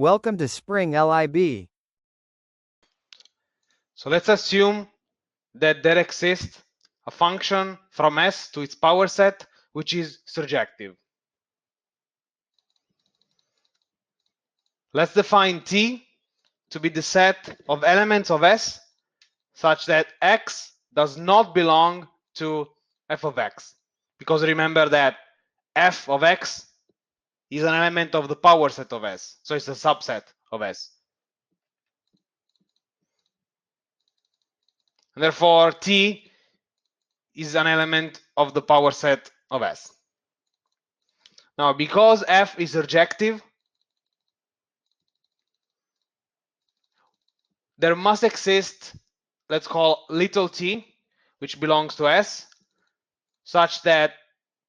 Welcome to springlib. So let's assume that there exists a function from S to its power set which is surjective. Let's define T to be the set of elements of S such that X does not belong to f of X. Because remember that f of X is an element of the power set of S, so it's a subset of S. And therefore, T is an element of the power set of S. Now, because f is surjective, there must exist, let's call little t, which belongs to S, such that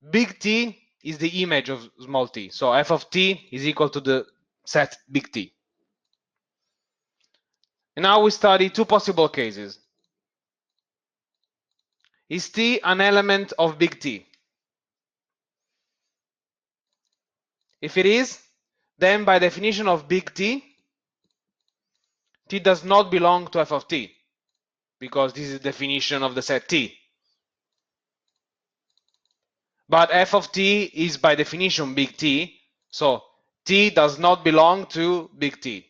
big T is the image of small t. So f of t is equal to the set big T. And now we study two possible cases. Is T an element of big T? If it is, then by definition of big T, T does not belong to f of t, because this is the definition of the set T. But f of t is by definition big T, so T does not belong to big T,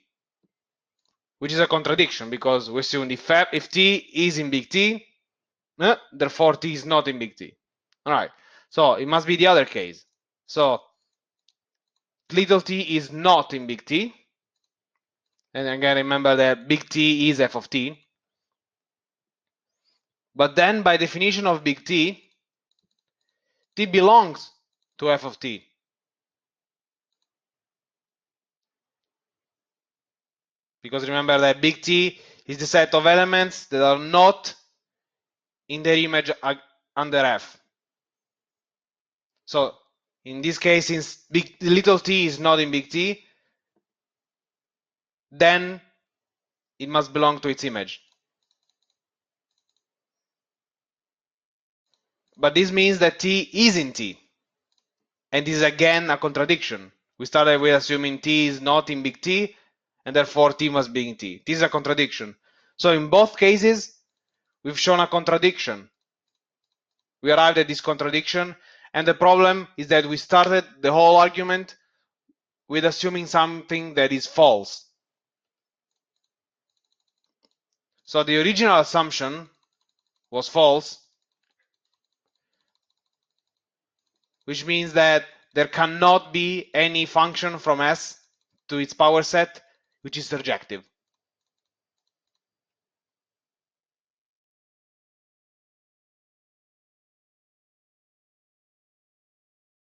which is a contradiction because we assume if T is in big T, therefore T is not in big T. All right, so it must be the other case. So little t is not in big T, and again remember that big T is f of t. But then by definition of big T, T belongs to f of t. Because remember that big T is the set of elements that are not in their image under F. So in this case, since little t is not in big T, then it must belong to its image. But this means that T is in T. And this is again a contradiction. We started with assuming T is not in big T, and therefore T must be in T. This is a contradiction. So in both cases, we've shown a contradiction. We arrived at this contradiction, and the problem is that we started the whole argument with assuming something that is false. So the original assumption was false, which means that there cannot be any function from S to its power set which is surjective.